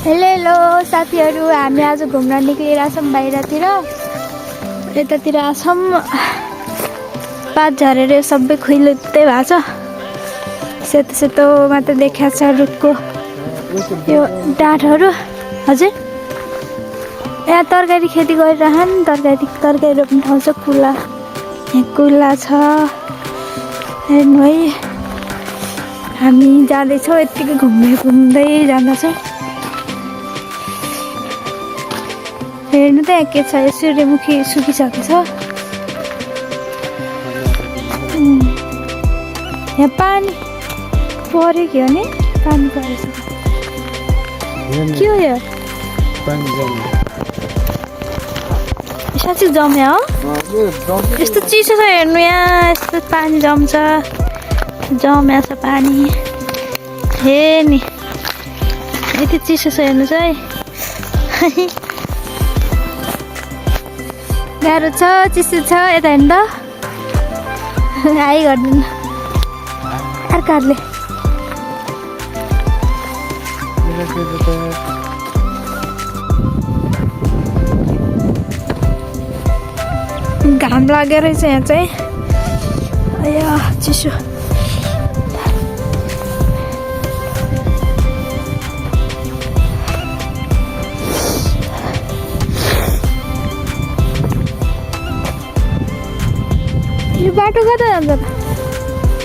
Hello साथीहरू, हामी आज घुम्न निक्लिरहेका छौँ बाहिरतिर। यतातिर छौँ, पात झरेर सबै खुइलुत्तै भएको छ। सेतो सेतो मात्र देखाएको छ रुखको यो डाँठहरू। हजुर, यहाँ तरकारी खेती गरिरहन्। तरकारी रोप्ने ठाउँ छ। कुला, यहाँ कुला छ। हेर्नु है, हामी जाँदैछौँ। यत्तिकै घुम्दै जाँदैछौँ। हेर्नु त यहाँ के छ, यो सूर्यमुखी सुकिसकेको छ। यहाँ पानी पऱ्यो कि हो नि, पानी परेछ। के हो यो? साँच्चै जम्यो हो? यस्तो चिसो छ, हेर्नु यहाँ यस्तो पानी जम्छ। जम्या छ पानी। हे नि, यति चिसो छ, हेर्नुहोस् है। गाह्रो छ, चिसो छ। यता हेर्नु त, आइ गर्दैन अर्काहरूले। घाम लागेर रहेछ यहाँ चाहिँ। अया चिसो। यो बाटो कता जान्छ त?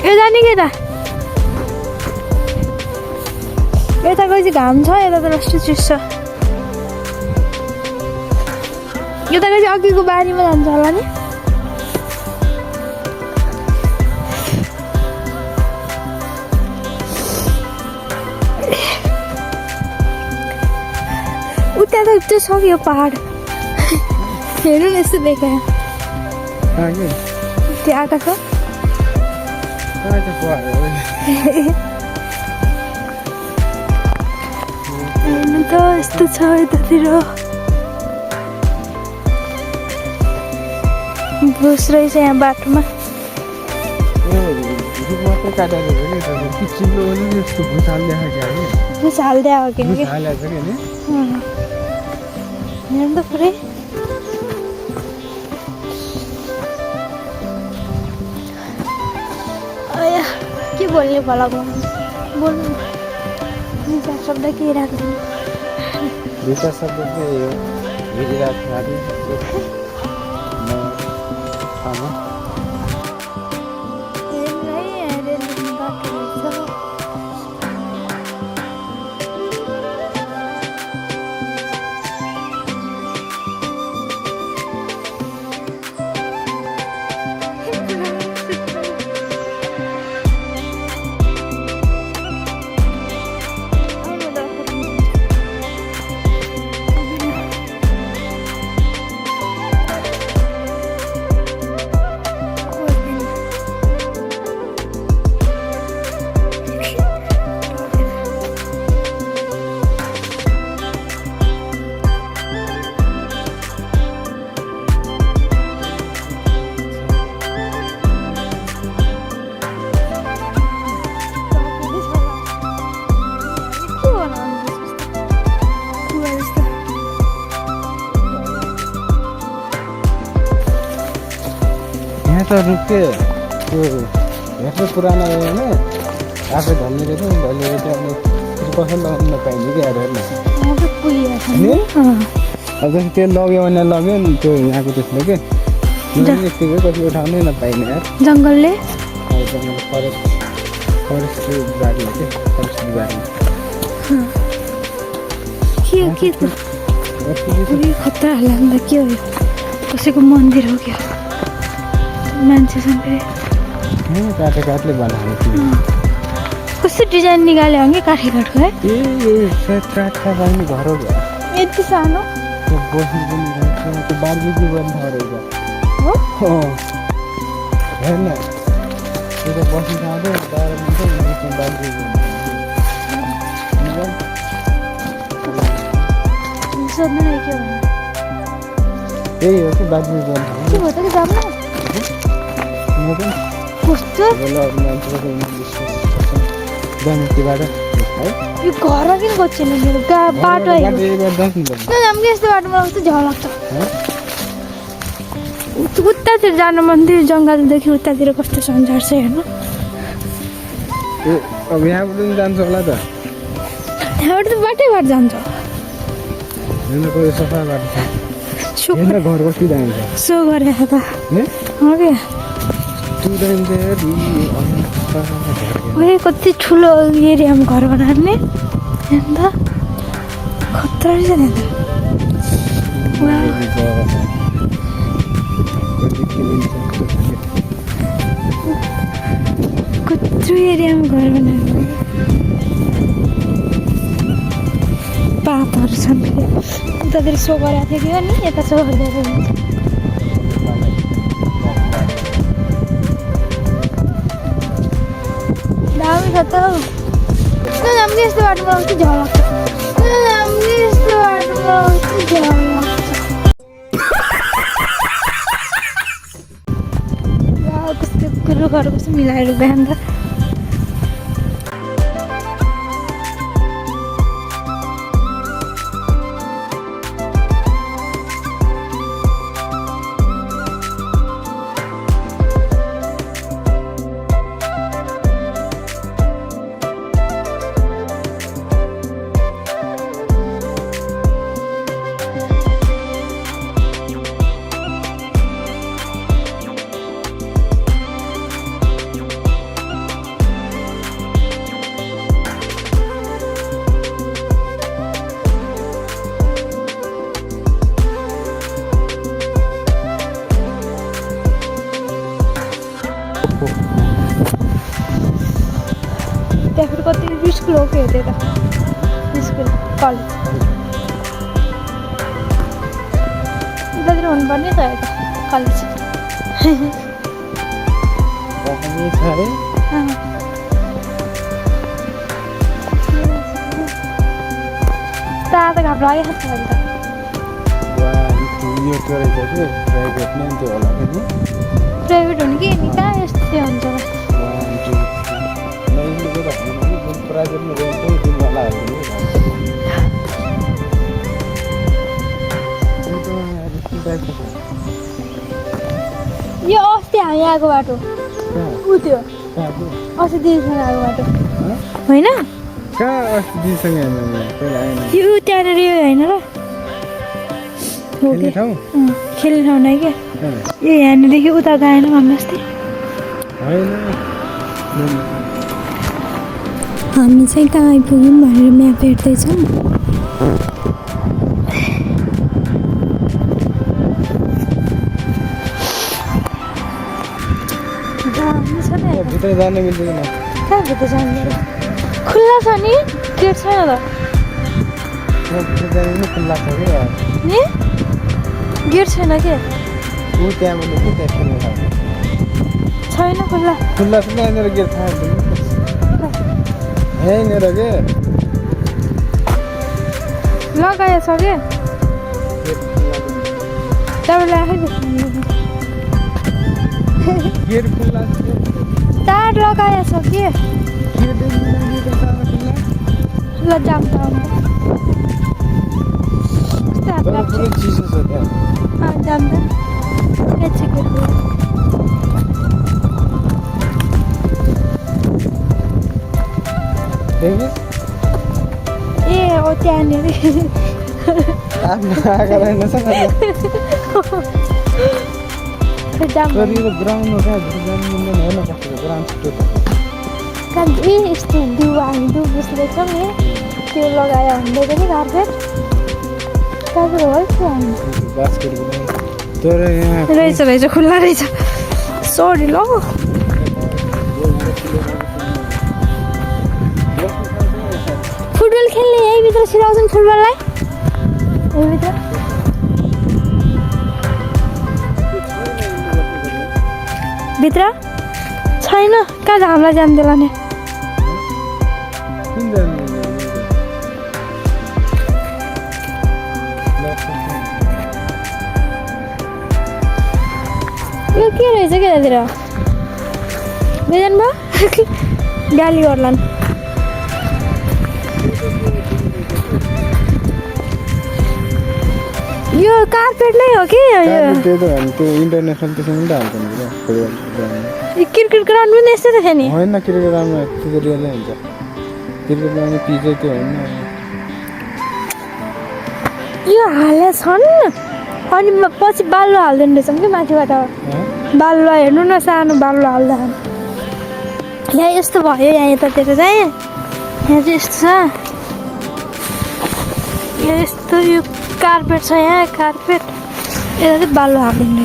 यो जाने कि त? यताको चाहिँ घाम छ, यता त कस्तो चिसो। यताको चाहिँ अघिको बारीमा जान्छ होला नि। उता त त्यो सक्यो पहाड। हेर्नु न, यस्तो देखायो त्यो आकाश हो। हेर्नु त, यस्तो छ यतातिर। भुस रहेछ यहाँ बाटोमा। भुस हाल्दै हो कि हेर्नु त पुरै। के बोल्ने भला बोल्नु, दुईवटा शब्द के राख्नु? दुईवटा शब्द चाहिँ यो रुके त्यो हेर्नु पुरानो होइन, आफै धनी रहेछ नि। धनी रहेछ अनि कसैले लगाउनु नपाइने कि हेरेर जस्तो त्यो लग्यो भने लग्यो नि, त्यो यहाँको त्यसले के यतिकै कति उठाउनै नपाइने यार। जङ्गलले फरेस्ट्री बारीमा के फरेस्ट्री बारीमा के खतरा लाग्दा के हो? कसैको मन्दिर हो क्या? मान्छेसँग काठले बनाएको कस्तो डिजाइन निकाल्यो कि काठीकाठको है? काठका पाइने घर हो। यति सानो बस्नु पनि रहेछ, त्यो बार्बिक्यू गर्ने ठाउँ रहेछ हो। हेर्न, त्यो त बस्नु ठाउँ थियो, बाहिर बार्बिक्यू सोध्नु नै के भन्नु? त्यही हो कि बार्बिक्यू गर्ने ठाउँ। के भयो त कि जानु? कस्तो मान्छेको जाने त्योबाट यो घर किन खोज्छेन मेरो बाटो आयो हामीले यस्तो बाटोमा कस्तो झ्याउ लाग्छ उतातिर जानु मन थियो जङ्गलदेखि उतातिर कस्तो संसार छ हेर्नु अब यहाँबाट पनि जान्छ होला त त्यहाँबाट त बाटैबाट जान्छ सफा बाटो छ घर कति जान्छ सो गरे त हो क्या कति ठुलो एरियामा घर बनाउने अन्त खतरा रहेछ नि कत्रो एरियामा घर बनाउने पातहरू छन् उतातिर सो गरेको थियो कि नि यता सो गरिदिएको हुन्छ दामी छ त हामीले यस्तो बाटोमा आउँछ झ्याउ लाग्छ हामीले यस्तो बाटोमा आउँछ झ्याउ लाग्छ कस्तो कुरो गरेको कस्तो मिलाएर बिहान त त्यहाँबाट कति स्कुल हो कि त्यता स्कुल कलेज उतातिर हुनुपर्ने त यता कलेज तातो घाम लागेको छ अहिले त प्राइभेट हुने कि नि कहाँ यस्तो हुन्छ यो अस्ति हामी आएको बाटो ऊ त्यो अस्ति दिदीसँग आएको बाटो होइन यो त्यहाँनिर यो होइन र खेल्ने ठाउँ नै क्या यो यहाँनिरदेखि उता गएन हामी अस्ति हामी चाहिँ कहाँ आइपुग्यौँ भनेर म्याप हेर्दैछौँ भित्र जानु मिल्दैन कहाँ भित्र जानु खुल्ला छ नि गेट छैन त खुल्ला छ नि गेट छैन के त्यहाँ छैन खुल्ला खुल्ला छ यहाँनिर गेट थाहा यहीँनिर के लगाएछ के तपाईँलाई गेट खुल्ला तार लगाएछ के ल जाम त चिसो छ त्यहाँ जाम त ए ओ त्यहाँनिर यस्तो दुवा हामी दुब बुझ्दैछौँ नि त्यो लगाएर हुँदै पनि कार्पेट कार्पेट हो रहेछ रहेछ खुल्ला रहेछ सरी ल फुटबल खेल्ने यहीँभित्र सिलाउँछन् फुटबललाई यहीँभित्र भित्र छैन कहाँ हामीलाई जान्दैन नि यो के रहेछ क्या त्यहाँतिर बुझ्नु भयो गाली गर्लान् यो कार्पेट नै हो कि यो त्यो त हामी त्यो इन्टरनेसनल त्यसमा पनि त हाल्छ नि क्या फुटबल क्रिकेट ग्राउन्ड पनि यस्तै त थियो नि होइन क्रिकेट ग्राउन्डमा त्यो रियलै हुन्छ क्रिकेट ग्राउन्डमा पिचै त्यो होइन यो हाले छन् अनि पछि बालुवा हाल्दैन रहेछौँ कि माथिबाट बालुवा हेर्नु न सानो बालुवा हाल्दा यहाँ यस्तो भयो यहाँ यतातिर चाहिँ यहाँ चाहिँ यस्तो छ यो यस्तो यो कार्पेट छ यहाँ कार्पेट यता चाहिँ बालुवा हालिदिनु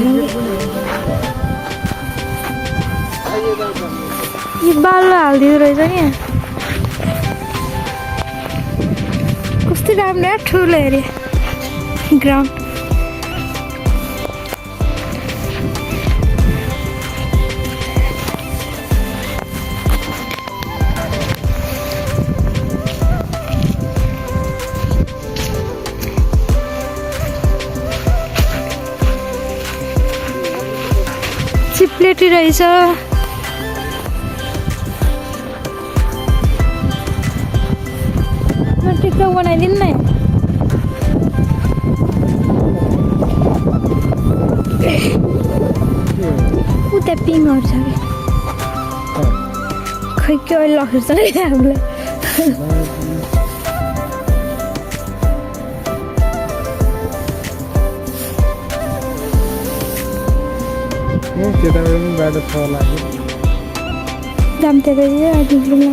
यो बालुवा हालिदिँदो रहेछ क्या कस्तो राम्रो ठुलो हेरे ग्राउन्ड चिप्लेटी रहेछ टिकटक बनाइदिनु न उता पिङहरू छ कि खै के अहिले लखेर्छ नि हामीलाई त्यताबाट पनि बाटो छ लाग्यो जाम्ते गयो दिल्लीमा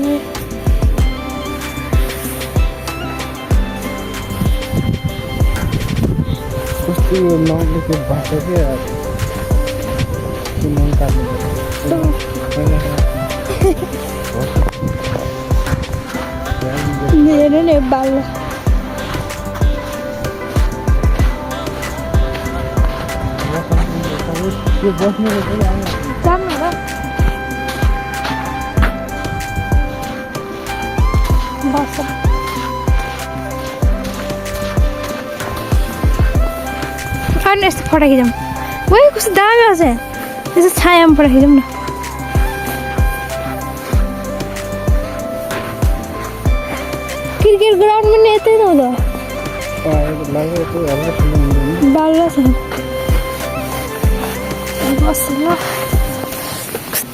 कस्तो यो नङले त्यो बाटो क्या त्यो नङ काट्नु हेर्नु नि बाल्लो त्यो बस्नु जानु र बस अनि यस्तो फटाइजाउँ ओइ कस्तो दामी आउँछ यसो छायामा फटाइजाउँ न क्रिकेट ग्राउन्ड पनि यतै त हो बाल्लो छ बस्नु ल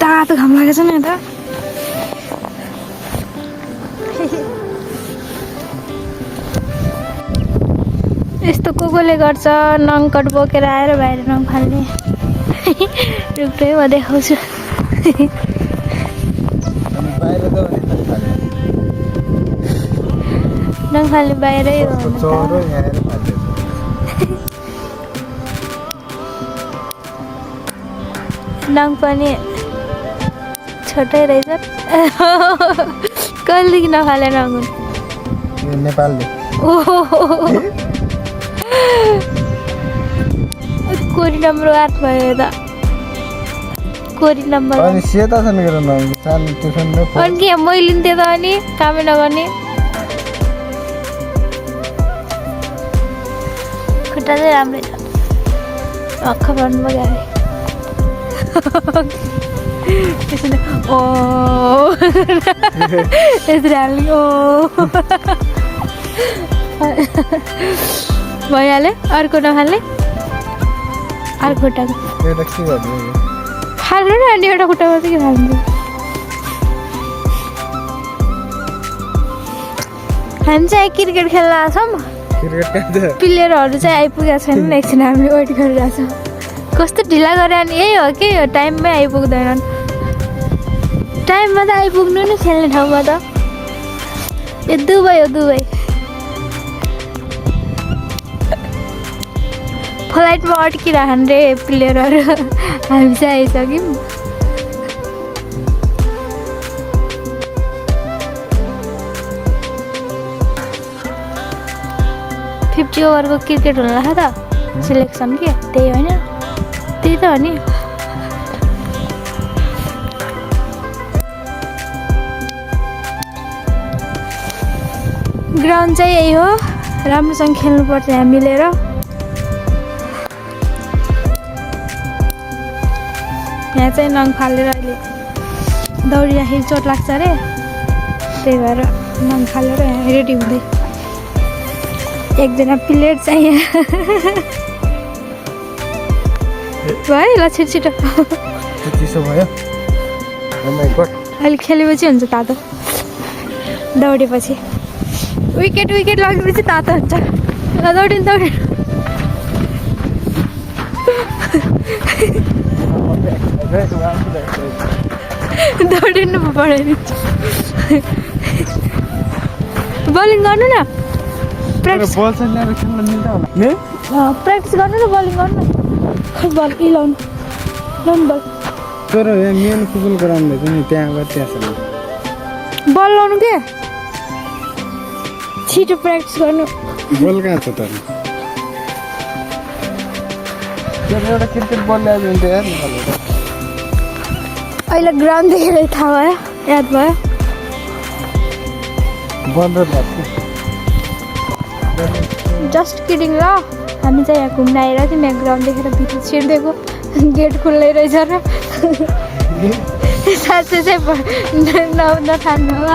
तातो घाम लागेको छ नि यता यस्तो कोले गर्छ नङकट बोकेर आएर बाहिर नङ फाल्ने रुप्रै म देखाउँछु नङ फाल्ने बाहिरै हो नङ पनि छोटै रहेछ कहिलेदेखि नखाले नङ नेपालले कोरी नम्बर 8 भयो यता कोरी नम्बर अनि सेता छन् गरेर नङ सानो ट्युसन नै अनि के मैले नि त्यता अनि कामै नगर्ने खुट्टा चाहिँ राम्रै छ अक्ख भन्नु भयो त्यसरी ओ यसरी हाल्ने ओ भइहाल्यो अर्को नखाल्ने अर्को खुट्टाको फाल्नु न अनि एउटा खुट्टामा चाहिँ के फाल्नु हामी चाहिँ क्रिकेट खेल्न आछौँ प्लेयरहरू चाहिँ आइपुगेको छैनन् एकछिन हामीले वेट गरिरहेको छौँ कस्तो ढिला गरे अनि यही हो कि यो टाइममै आइपुग्दैनन् टाइममा त आइपुग्नु नि खेल्ने ठाउँमा त यो दुबई हो दुबई फ्लाइटमा अड्किरहन् रे प्लेयरहरू हामी चाहिँ आइसक्यौँ 50 ओभरको क्रिकेट हुन लाग्यो त सिलेक्सन के त्यही होइन त्यही त हो नि ग्राउन्ड चाहिँ यही हो राम्रोसँग खेल्नुपर्छ यहाँ मिलेर यहाँ चाहिँ नङ फालेर अहिले दौडिँदाखेरि चोट लाग्छ अरे त्यही भएर नङ फालेर यहाँ रेडी हुँदै एकजना प्लेयर चाहियो भयो ल छिटो चिसो भयो अहिले खेलेपछि हुन्छ तातो दौडेपछि विकेट लगेपछि तातो हुन्छ ल दौडिनु दौडिनु पढाइदिन्छु बलिङ गर्नु न प्र्याक्टिस गर्नु न बलिङ गर्नु खै बल लाउनु बल तर यहाँ मेन फुटबल ग्राउन्ड पनि त्यहाँ त्यहाँ छ बल लाउनु के छिटो प्र्याक्टिस गर्नु बल कहाँ छ त एउटा क्रिकेट बल ल्यायो भने त हेर्नु अहिले ग्राउन्ड देखेर थाहा भयो याद भयो बल र जस्ट किडिङ ल हामी चाहिँ यहाँ घुम्न आएर चाहिँ यहाँ ग्राउन्ड देखेर भित्र छिर्दिएको गेट खुल्लै रहेछ र साँच्चै चाहिँ नठान्नु ल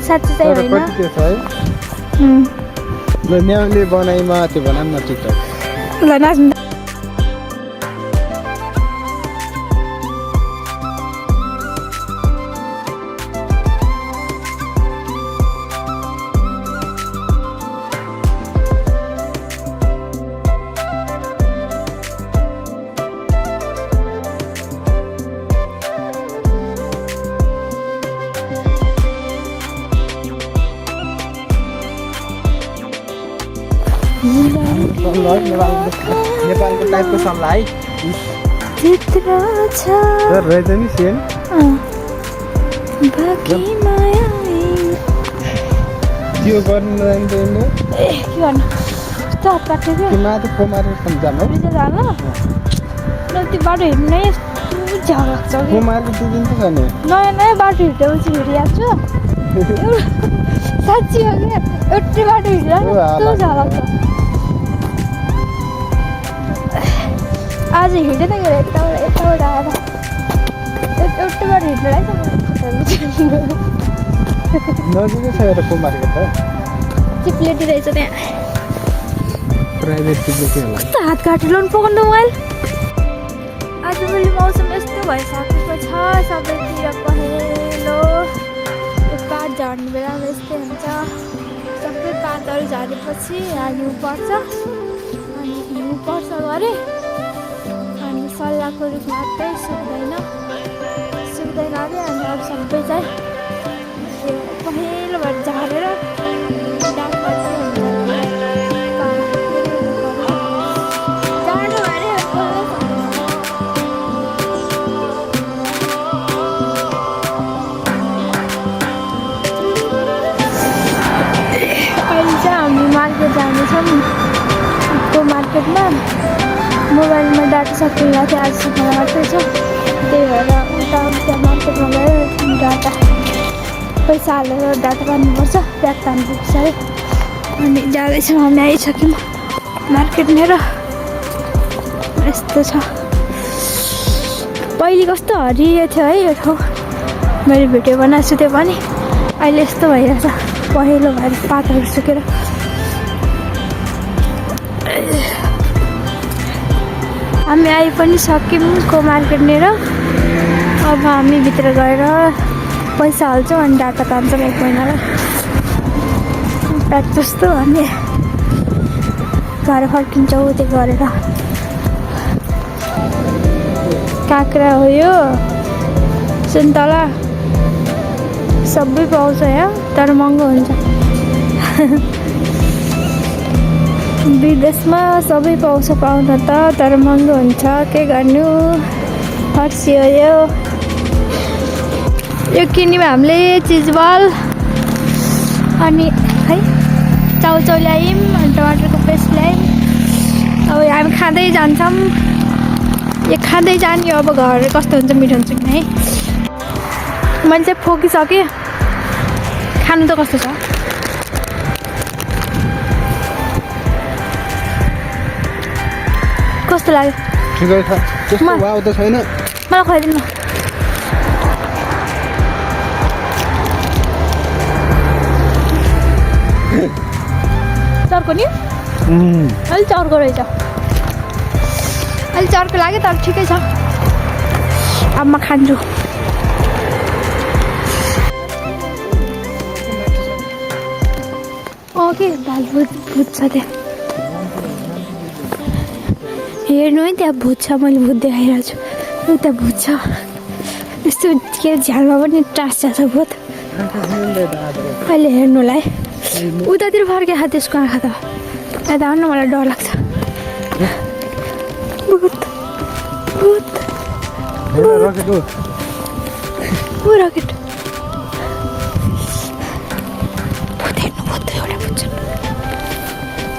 साँच्चै चाहिँ होइन ल न्याउले बनाइमा त्यो भन न टिकटक ल नाच्नु नेपालको टाइपको सल्लाह है चित्र छ रहेछ नि सेम त्यो गर्नु जान्दैन ए के गर्नु कस्तो हात काटेको माथि कोमारेर पनि जानु ल त्यो बाटो हिँड्नु नै यस्तो झ्याउ लाग्छ कोमारेर दिन्छ नि नयाँ बाटो हिँडेपछि हिँडिरहेको छु साँच्ची हो क्या एउटै बाटो हिँडेर कस्तो झ्याउ लाग्छ आज हिँडेन गएर यताबाट आएर एउटै बाटो हिँड्नलाई नजिकै छ एउटा कोमारेको त चिप्लेटी रहेछ त्यहाँ प्राइभेट चिप्लेटी होला कस्तो हात काटेर लोन पकाउनु मोबाइल आज मैले मौसम यस्तो भइसकेको छ सबैतिर पहेँलो यो पात झर्ने बेलामा यस्तै हुन्छ सबै पातहरू झरेपछि यहाँ हिउँ पर्छ अनि हिउँ पर्छ गरे अनि सल्लाहको रुख मात्रै सुक्दैन अरे अनि अरू सबै चाहिँ यो पहेँलो भएर झरेर डाक्टर चाहिँ हुन्छ मार्केट जानेछौँ त्यो मार्केटमा मोबाइलमा डाटा सकिँदा थियो आज सकिँदा मात्रै छ त्यही भएर उता त्यहाँ मार्केटमा गएर डाटा पैसा हालेर डाटा पार्नुपर्छ ब्याग तान्नुपर्छ है अनि जाँदैछौँ हामी आइसक्यौँ मार्केटनिर यस्तो छ पहिले कस्तो हरियो थियो है यो ठाउँ मैले भिडियो बनाएको छु त्यो पनि अहिले यस्तो भइरहेछ पहेँलो भएर पातहरू सुकेर हामी आइ पनि सक्यौँ को मार्केटनिर अब हामी भित्र गएर पैसा हाल्छौँ अनि डाटा तान्छौँ 1 महिनालाई प्याक जस्तो हामी घर फर्किन्छौँ त्यो गरेर काँक्रा हो यो सुन्तला सबै पाउँछ यहाँ तर महँगो हुन्छ विदेशमा सबै पाउँछ पाउन त तर महँगो हुन्छ के गर्नु फर्सियो यो किन्यौँ हामीले चिजबल अनि है चाउचाउ ल्यायौँ अनि टमाटरको पेस्ट ल्यायौँ अब हामी खाँदै जान्छौँ यो खाँदै जाने अब घर कस्तो हुन्छ मिठो हुन्छ कि है मैले चाहिँ फोकिसकेँ खानु त कस्तो छ कस्तो लाग्यो ठिकै छ त्यस्तो वाउ त छैन मलाई खुवाइदिनु न तर अर्को नि अहिले चाहिँ अर्को रहेछ अहिले चाहिँ अर्को लाग्यो तर ठिकै छ अब म खान्छु के दाल भुत छ त्यहाँ हेर्नु है त्यहाँ भुत छ मैले भुत देखाइरहेको छु त्यहाँ भुत छ यस्तो के झ्यालमा पनि टाँस्छ छ भुत अहिले हेर्नुलाई उतातिर फर्केको त्यसको आँखा त यता आउनु मलाई डर लाग्छ भुत भुत रकेट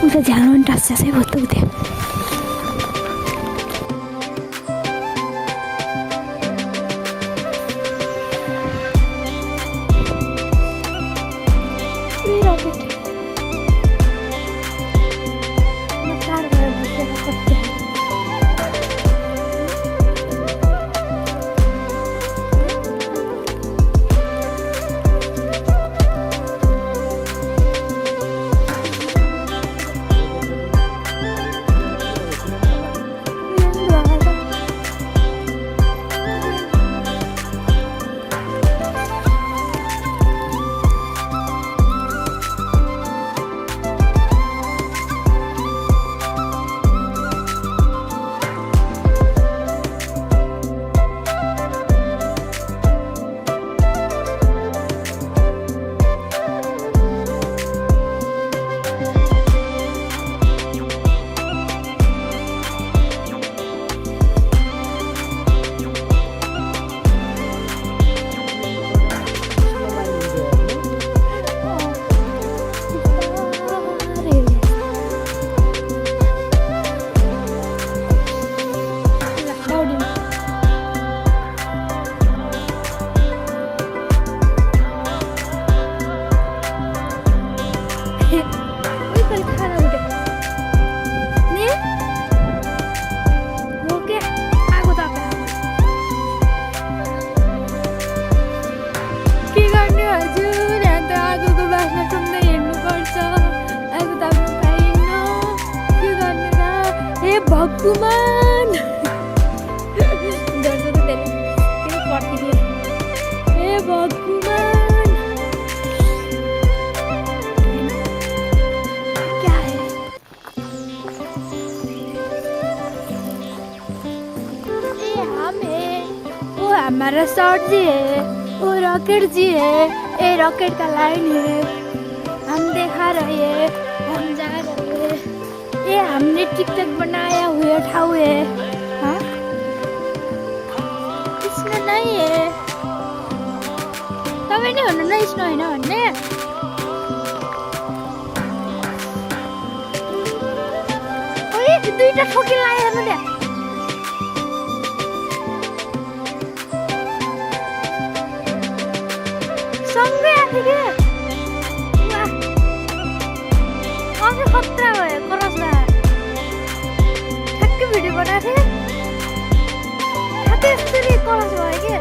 उता झ्यालमा पनि टाँस्छ है भुत उता भगवान डर तो तेरे के पड़ती है हे भगवान क्या है ये हम है वो हमारा शॉट जी है वो रॉकेट जी है ये रॉकेट का लाइन है हम दिखा रहे हैं हम जा रहे हैं ये हमने टिकटॉक बनाया हुआ ठाव है हाँ इसमें नहीं है तब नहीं होना ना इसमें है ना होने ओए दुईटा ठोकी लाया है ना संगे आते के वाह खतरा है क्रॉस है भिडियो बनाएको थिएँ त्यसरी क्रस भयो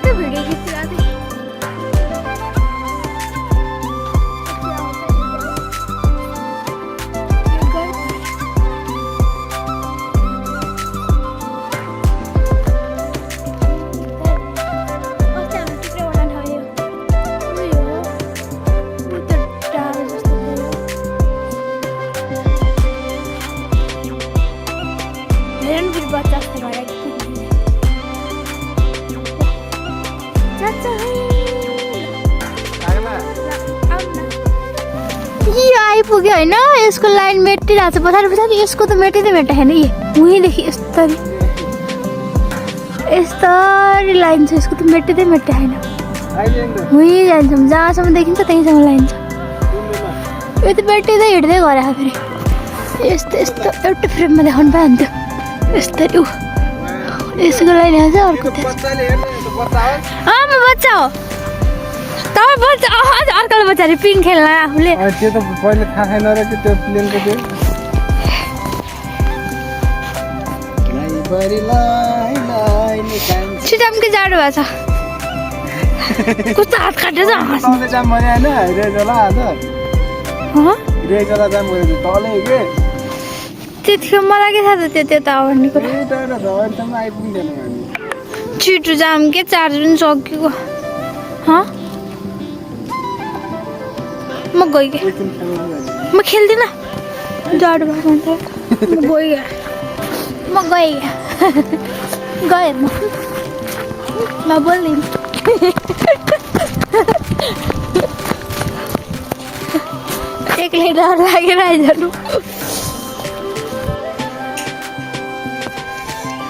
के भिडियो खिचिरहेको थिएँ आइपुग्यो होइन यसको लाइन मेटिरहेको छ पछाडि पछाडि यसको त मेटिँदै मेटाएन यी उहीँदेखि यस्तरी यस्तरी लाइन छ यसको त मेटिँदै मेटाएन उहीँ जान्छौँ जहाँसम्म देखिन्छ त्यहीँसम्म लाइन छ यो त मेटिँदै हिँड्दै गरे फेरि यस्तो यस्तो एउटा फ्रेममा देखाउनु पाइन्थ्यो यस्तरी यसको लाइन आउँछ अर्को म बच्चा हो तपाईँ बच्चा सर्कल पछाडि पिङ खेल्न आफूले त्यो त पहिले थाहा छैन र त्यो प्लेनको त्यो छिटम्के जाडो भएको छ कस्तो हात काटेर तले जाम भने हैन रेजला आज रेजला जाम गरे तले के त्यतिखेर मलाई के थाहा थियो त्यो त आउने कुरा ए तर झरेसम्म आइपुग्दैन हामी छिटो जाम के चार्ज पनि सकिएको म गइगएँ म खेल्दिनँ जाडो भएको अन्त म गइगएँ गएँ म बोल्दिनँ एक्लै डर लागेर आइजानु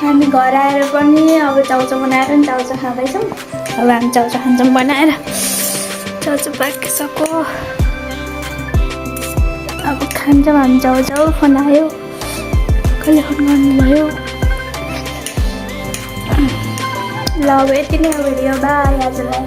हामी घर आएर पनि अब चाउचाउ बनाएर नि चाउचाउ खाँदैछौँ अब हामी चाउचाउ खान्छौँ बनाएर चाउचाउ पाकिसक्यो अब खान्छौँ हामी चाउचाउ फोन आयो कहिले फोन गर्नुभयो ल अब यति नै हो भिडियो बाई आजलाई